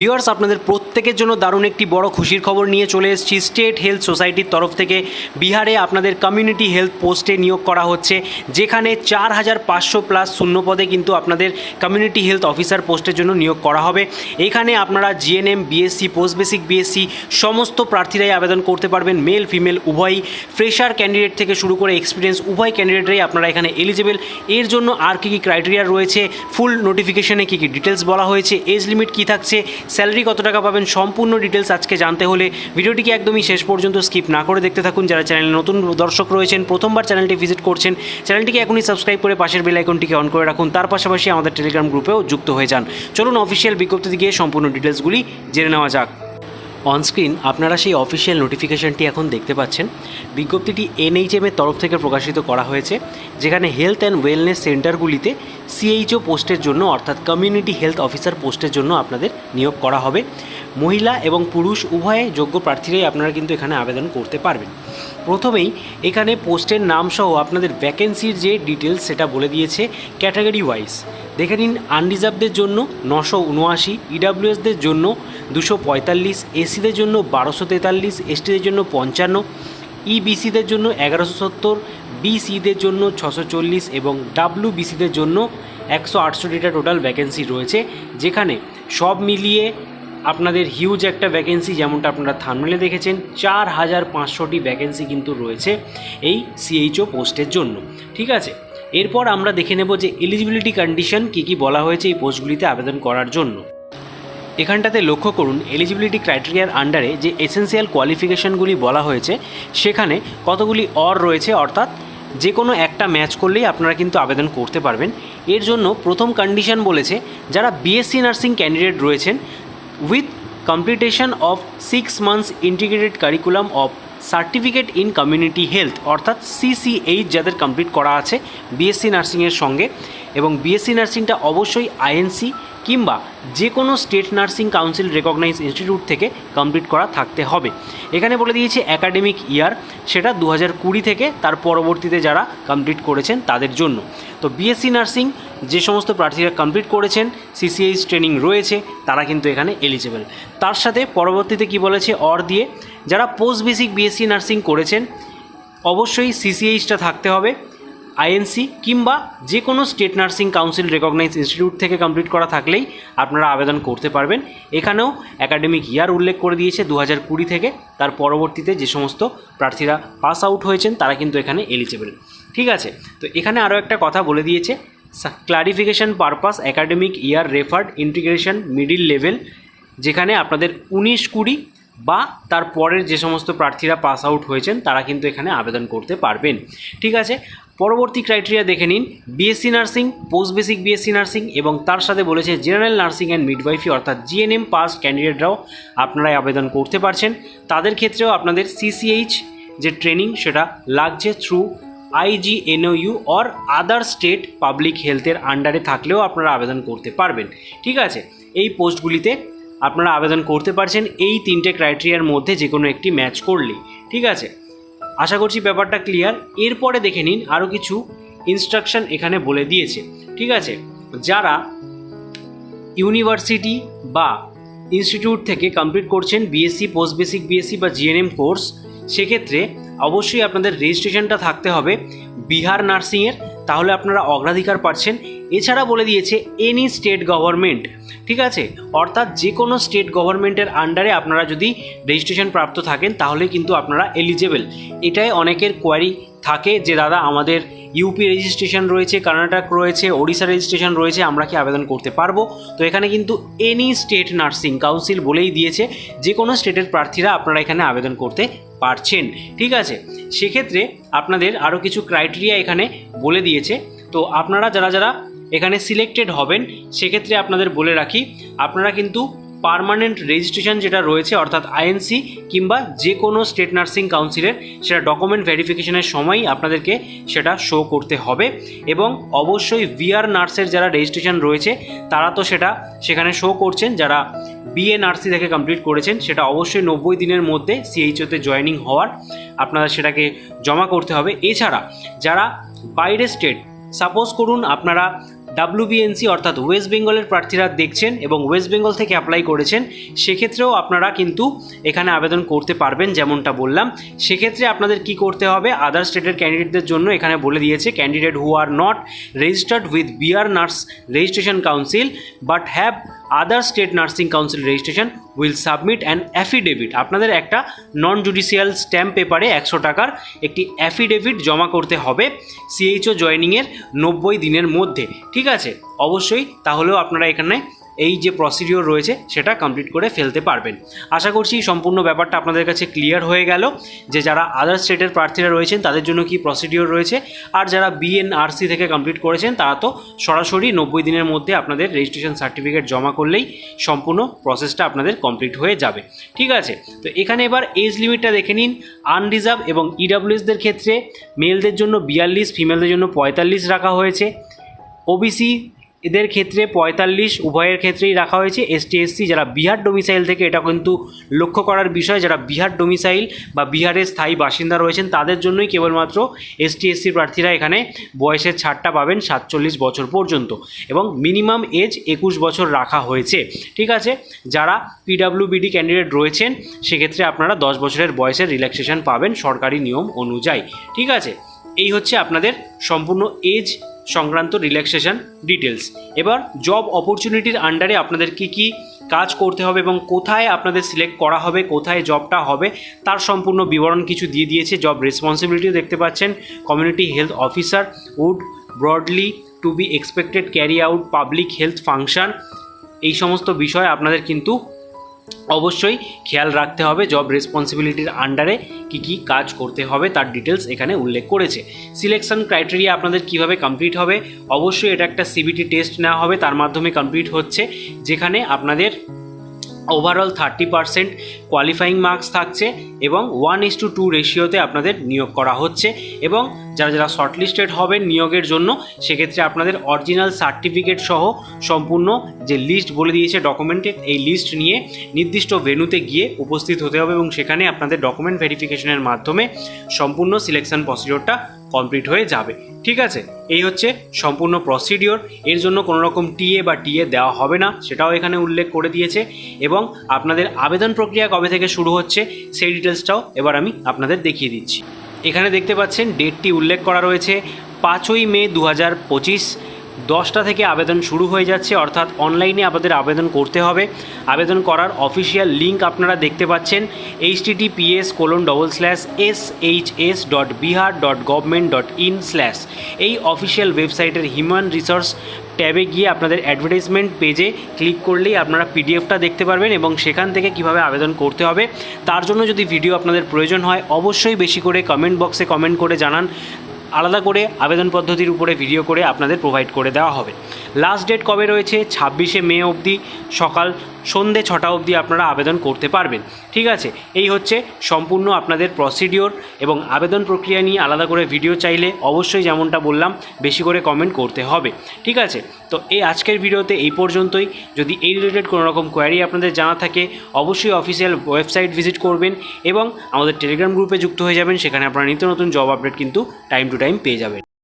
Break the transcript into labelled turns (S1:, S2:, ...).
S1: Viewers, আপনাদের প্রত্যেকের জন্য দারুণ একটি বড় খুশির খবর নিয়ে চলে এসেছি। স্টেট হেলথ সোসাইটির তরফ থেকে বিহারে আপনাদের কমিউনিটি হেলথ পোস্টে নিয়োগ করা হচ্ছে, যেখানে 4500+ শূন্য পদে কিন্তু আপনাদের কমিউনিটি হেলথ অফিসার পোস্টের জন্য নিয়োগ করা হবে। এখানে আপনারা GNM, BSc, post basic BSc সমস্ত প্রার্থীরাই আবেদন করতে পারবেন, মেল ফিমেল উভয়ই। ফ্রেশার ক্যান্ডিডেট থেকে শুরু করে এক্সপিরিয়েন্স উভয় ক্যান্ডিডেটরাই আপনারা এখানে এলিজিবল। এর জন্য আর কী কী ক্রাইটেরিয়া রয়েছে, ফুল নোটিফিকেশনে কী কী ডিটেলস বলা হয়েছে, এজ লিমিট কী থাকছে, স্যালারি কত টাকা পাবেন, সম্পূর্ণ ডিটেলস আজকে জানতে হলে ভিডিওটিকে একদমই শেষ পর্যন্ত স্কিপ না করে দেখতে থাকুন। যারা চ্যানেলে নতুন দর্শক রয়েছেন, প্রথমবার চ্যানেলটি ভিজিট করছেন, চ্যানেলটিকে এখনই সাবস্ক্রাইব করে পাশের বেল আইকনটিকে অন করে রাখুন। তার পাশাপাশি আমাদের টেলিগ্রাম গ্রুপেও যুক্ত হয়ে যান। চলুন অফিসিয়াল বিজ্ঞপ্তিতে গিয়ে সম্পূর্ণ ডিটেলসগুলি জেনে নেওয়া যাক। অনস্ক্রিন আপনারা সেই অফিসিয়াল নোটিফিকেশনটি এখন দেখতে পাচ্ছেন। বিজ্ঞপ্তিটি এনএইচএমের তরফ থেকে প্রকাশিত করা হয়েছে, যেখানে হেলথ অ্যান্ড ওয়েলনেস সেন্টারগুলিতে সিএইচও পোস্টের জন্য অর্থাৎ কমিউনিটি হেলথ অফিসার পোস্টের জন্য আপনাদের নিয়োগ করা হবে। মহিলা এবং পুরুষ উভয়ে যোগ্য প্রার্থীরাই আপনারা কিন্তু এখানে আবেদন করতে পারবেন। প্রথমেই এখানে পোস্টের নাম সহ আপনাদের ভ্যাকেন্সির যে ডিটেলস সেটা বলে দিয়েছে ক্যাটাগরি ওয়াইজ। দেখে নিন, আনরিজার্ভদের জন্য 979, ইডাব্লিউএসদের জন্য 245, এসিদের জন্য 1243, এসটিদের জন্য 55, ইবিসিদের জন্য 1170, বিসিদের জন্য 640 এবং ডাব্লিউবিসিদের জন্য 168টা টোটাল ভ্যাকেন্সি রয়েছে, যেখানে সব মিলিয়ে আপনাদের হিউজ একটা ভ্যাকেন্সি, যেমনটা আপনারা থাম্বনেলে দেখেছেন। 4500টি ভ্যাকেন্সি কিন্তু রয়েছে এই সিএইচও পোস্টের জন্য। ঠিক আছে, এরপর আমরা দেখে নেব যে এলিজিবিলিটি কন্ডিশন কী কী বলা হয়েছে এই পোস্টগুলিতে আবেদন করার জন্য। এখানটাতে লক্ষ্য করুন, এলিজিবিলিটি ক্রাইটেরিয়ার আন্ডারে যে এসেন্সিয়াল কোয়ালিফিকেশানগুলি বলা হয়েছে সেখানে কতগুলি রয়েছে, অর্থাৎ যে কোনো একটা ম্যাচ করলেই আপনারা কিন্তু আবেদন করতে পারবেন। এর জন্য প্রথম কন্ডিশন বলেছে, যারা বিএসসি নার্সিং ক্যান্ডিডেট রয়েছেন with completion of 6 months integrated curriculum of certificate in community health, অর্থাৎ সিসিএইচ যাদের কমপ্লিট করা আছে বিএসসি নার্সিংয়ের সঙ্গে, এবং বিএসসি নার্সিংটা অবশ্যই আইএনসি কিংবা যে কোনো state nursing council recognise institute থেকে কমপ্লিট করা থাকতে হবে। এখানে বলে দিয়েছে অ্যাকাডেমিক ইয়ার, সেটা 2020 থেকে তার পরবর্তীতে যারা কমপ্লিট করেছেন তাদের জন্য। তো বিএসসি নার্সিং যে সমস্ত প্রার্থীরা কমপ্লিট করেছেন, সিসিএইচ ট্রেনিং রয়েছে, তারা কিন্তু এখানে এলিজিবল। তার সাথে পরবর্তীতে কি বলেছে, দিয়ে যারা পোস্ট বেসিক বিএসসি নার্সিং করেছেন অবশ্যই সিসিএইচটা থাকতে হবে, আইএনসি কিংবা যে কোনো state nursing council recognise institute থেকে কমপ্লিট করা থাকলেই আপনারা আবেদন করতে পারবেন। এখানেও অ্যাকাডেমিক ইয়ার উল্লেখ করে দিয়েছে 2020 থেকে তার পরবর্তীতে যে সমস্ত প্রার্থীরা পাস আউট হয়েছেন তারা কিন্তু এখানে এলিজিবল। ঠিক আছে, তো এখানে আরও একটা কথা বলে দিয়েছে, clarification purpose academic year referred integration middle level, যেখানে আপনাদের 19-20 বা তার পরের যে সমস্ত প্রার্থীরা পাস আউট হয়েছেন তারা কিন্তু এখানে আবেদন করতে পারবেন। ঠিক আছে, পরবর্তী ক্রাইটেরিয়া দেখে নিন, BSc nursing, post basic BSc nursing এবং তার সাথে বলেছে জেনারেল নার্সিং অ্যান্ড মিডওয়াইফি অর্থাৎ জিএনএম পাস ক্যান্ডিডেটরাও আপনারাই আবেদন করতে পারছেন। তাদের ক্ষেত্রেও আপনাদের সিসিএইচ যে ট্রেনিং সেটা লাগছে through IGNOU or other state public হেলথের আন্ডারে থাকলেও আপনারা আবেদন করতে পারবেন। ঠিক আছে, এই পোস্টগুলিতে আপনারা আবেদন করতে পারছেন এই 3টে ক্রাইটেরিয়ার মধ্যে যে কোনো একটি ম্যাচ করলেই। ঠিক আছে, আশা করছি ব্যাপারটা ক্লিয়ার। এরপরে দেখে নিন, আরও কিছু ইনস্ট্রাকশন এখানে বলে দিয়েছে। ঠিক আছে, যারা ইউনিভার্সিটি বা ইনস্টিটিউট থেকে কমপ্লিট করছেন বিএসসি, পোস্ট বেসিক বিএসসি বা জিএনএম কোর্স, সেক্ষেত্রে অবশ্যই আপনাদের রেজিস্ট্রেশনটা থাকতে হবে বিহার নার্সিংয়ের, তাহলে আপনারা অগ্রাধিকার পাচ্ছেন। এছাড়া বলে দিয়েছে এনি স্টেট গভর্নমেন্ট। ঠিক আছে, অর্থাৎ যে কোনো স্টেট গভর্নমেন্টের আন্ডারে আপনারা যদি রেজিস্ট্রেশন প্রাপ্ত থাকেন তাহলে কিন্তু আপনারা এলিজেবল। এটাই অনেকের কোয়ারি থাকে যে দাদা আমাদের ইউপি রেজিস্ট্রেশন রয়েছে, কর্ণাটক রয়েছে, ওড়িশা রেজিস্ট্রেশন রয়েছে, আমরা কি আবেদন করতে পারবো? তো এখানে কিন্তু এনি স্টেট নার্সিং কাউন্সিল বলেই দিয়েছে, যে কোনো স্টেটের প্রার্থীরা আপনারা এখানে আবেদন করতে পারছেন। ঠিক আছে, সেক্ষেত্রে আপনাদের আরও কিছু ক্রাইটেরিয়া এখানে বলে দিয়েছে। তো আপনারা যারা যারা এখানে সিলেক্টেড হবেন সেক্ষেত্রে আপনাদের বলে রাখি, আপনারা কিন্তু পার্মানেন্ট রেজিস্ট্রেশন যেটা রয়েছে অর্থাৎ আইএনসি কিংবা যে কোনো স্টেট নার্সিং কাউন্সিলের সেটা ডকুমেন্ট ভেরিফিকেশনের সময়ই আপনাদেরকে সেটা শো করতে হবে, এবং অবশ্যই ভিআর নার্সের যারা রেজিস্ট্রেশন রয়েছে তারা তো সেটা সেখানে শো করছেন, যারা বিএ নার্সি থেকে কমপ্লিট করেছেন সেটা অবশ্যই 90 দিনের মধ্যে সিএইচওতে জয়েনিং হওয়ার আপনারা সেটাকে জমা করতে হবে। এছাড়া যারা বাইরের স্টেট, সাপোজ করুন আপনারা WBNC অর্থাৎ ওয়েস্ট বেঙ্গলের প্রার্থীরা দেখছেন এবং ওয়েস্ট বেঙ্গল থেকে অ্যাপ্লাই করেছেন, সেক্ষেত্রেও আপনারা কিন্তু এখানে আবেদন করতে পারবেন। যেমনটা বললাম, সেক্ষেত্রে আপনাদের কি করতে হবে, আদার স্টেটের ক্যান্ডিডেটদের জন্য এখানে বলে দিয়েছে, candidate who are not registered with Bihar nurse registration council but have other state nursing council registration will submit an affidavit. আপনাদের একটা নন জুডিশিয়াল স্ট্যাম্প পেপারে 100 টাকার একটি অ্যাফিডেভিট জমা করতে হবে CHO জয়েনিংয়ের 90 দিনের মধ্যে। ঠিক আছে, অবশ্যই তাহলেও আপনারা এখানে এই যে প্রসিডিওর রয়েছে সেটা কমপ্লিট করে ফেলতে পারবেন। আশা করছি সম্পূর্ণ ব্যাপারটা আপনাদের কাছে ক্লিয়ার হয়ে গেল যে যারা আদার স্টেটের প্রার্থীরা রয়েছেন তাদের জন্য কি প্রসিডিওর রয়েছে, আর যারা BNRC থেকে কমপ্লিট করেছেন তারা তো সরাসরি 90 দিনের মধ্যে আপনাদের রেজিস্ট্রেশন সার্টিফিকেট জমা করলেই সম্পূর্ণ প্রসেসটা আপনাদের কমপ্লিট হয়ে যাবে। ঠিক আছে, তো এখানে এবার এজ লিমিটটা দেখে নিন। আনরিজার্ভ এবং EWSদের ক্ষেত্রে মেলদের জন্য 42, ফিমেলদের জন্য 45 রাখা হয়েছে। OBC এদের ক্ষেত্রে 45 উভয়ের ক্ষেত্রেই রাখা হয়েছে। ST SC যারা বিহার ডোমিসাইল থেকে, এটা কিন্তু লক্ষ্য করার বিষয়, যারা বিহার ডোমিসাইল বা বিহারের স্থায়ী বাসিন্দা রয়েছেন তাদের জন্যই কেবলমাত্র ST SC প্রার্থীরা এখানে বয়সের ছাড়টা পাবেন 47 বছর পর্যন্ত, এবং মিনিমাম এজ 21 বছর রাখা হয়েছে। ঠিক আছে, যারা PWBD ক্যান্ডিডেট রয়েছেন সেক্ষেত্রে আপনারা 10 বছরের বয়সের রিল্যাক্সেশন পাবেন সরকারি নিয়ম অনুযায়ী। ঠিক আছে, এই হচ্ছে আপনাদের সম্পূর্ণ এজ সংক্রান্ত রিল্যাক্সেশন ডিটেলস। এবার জব অপরচুনিটির আন্ডারে আপনাদের কি কি কাজ করতে হবে এবং কোথায় আপনাদের সিলেক্ট করা হবে, কোথায় জবটা হবে তার সম্পূর্ণ বিবরণ কিছু দিয়ে দিয়েছে। জব রেসপন্সিবিলিটিও দেখতে পাচ্ছেন, community health officer would broadly to be expected carry out public health function. এই সমস্ত বিষয় আপনাদের কিন্তু অবশ্যই খেয়াল রাখতে হবে। জব রেসপন্সিবিলিটির আন্ডারে কি কি কাজ করতে হবে তার ডিটেলস এখানে উল্লেখ করেছে। সিলেকশন ক্রাইটেরিয়া আপনাদের কিভাবে কমপ্লিট হবে, অবশ্যই এটা একটা CBT টেস্ট নেওয়া হবে, তার মাধ্যমে কমপ্লিট হচ্ছে, যেখানে আপনাদের ওভারঅল 30% কোয়ালিফাইং মার্কস থাকছে এবং 1:2 রেশিওতে আপনাদের নিয়োগ করা হচ্ছে। এবং যারা যারা শর্টলিস্টেড হবেন নিয়োগের জন্য, সেক্ষেত্রে আপনাদের অরিজিনাল সার্টিফিকেট সহ সম্পূর্ণ যে লিস্ট বলে দিয়েছে ডকুমেন্টের, এই লিস্ট নিয়ে নির্দিষ্ট ভেন্যুতে গিয়ে উপস্থিত হতে হবে এবং সেখানে আপনাদের ডকুমেন্ট ভেরিফিকেশনের মাধ্যমে সম্পূর্ণ সিলেকশন প্রসিডিওরটা কমপ্লিট হয়ে যাবে। ঠিক আছে, এই হচ্ছে সম্পূর্ণ প্রসিডিওর। এর জন্য কোনো রকম TA বা TA দেওয়া হবে না, সেটাও এখানে উল্লেখ করে দিয়েছে। এবং আপনাদের আবেদন প্রক্রিয়া কবে থেকে শুরু হচ্ছে সেই ডিটেলসটাও এবার আমি আপনাদের দেখিয়ে দিচ্ছি। এখানে দেখতে পাচ্ছেন ডেটটি উল্লেখ করা রয়েছে 5ই মে 2025, 10টা থেকে আবেদন শুরু হয়ে যাচ্ছে, অর্থাৎ অনলাইনে আপনাদের আবেদন করতে হবে। আবেদন করার অফিসিয়াল লিঙ্ক আপনারা দেখতে পাচ্ছেন https://shs.bihar.government.in/ এই অফিসিয়াল ওয়েবসাইটের হিউম্যান রিসোর্স ট্যাবে গিয়ে আপনাদের অ্যাডভার্টাইজমেন্ট পেজে ক্লিক করলেই আপনারা PDFটা দেখতে পারবেন এবং সেখান থেকে কিভাবে আবেদন করতে হবে তার জন্য যদি ভিডিও আপনাদের প্রয়োজন হয় অবশ্যই বেশি করে কমেন্ট বক্সে কমেন্ট করে জানান। আলাদা করে আবেদন পদ্ধতির উপরে ভিডিও করে আপনাদের প্রোভাইড করে দেওয়া হবে। লাস্ট ডেট কবে রয়েছে? 26শে মে অবধি সকাল সন্ধে 6টা অবধি আপনারা আবেদন করতে পারবেন। ঠিক আছে, এই হচ্ছে সম্পূর্ণ আপনাদের প্রসিডিওর এবং আবেদন প্রক্রিয়া নিয়ে আলাদা করে ভিডিও চাইলে অবশ্যই যেমনটা বললাম বেশি করে কমেন্ট করতে হবে। ঠিক আছে, তো এই আজকের ভিডিওতে এই পর্যন্তই। যদি এই রিলেটেড কোনো রকম কোয়ারি আপনাদের জানা থাকে অবশ্যই অফিসিয়াল ওয়েবসাইট ভিজিট করবেন এবং আমাদের টেলিগ্রাম গ্রুপে যুক্ত হয়ে যাবেন। সেখানে আপনারা নিত্য নতুন জব আপডেট কিন্তু টাইম টু টাইম পেয়ে যাবেন।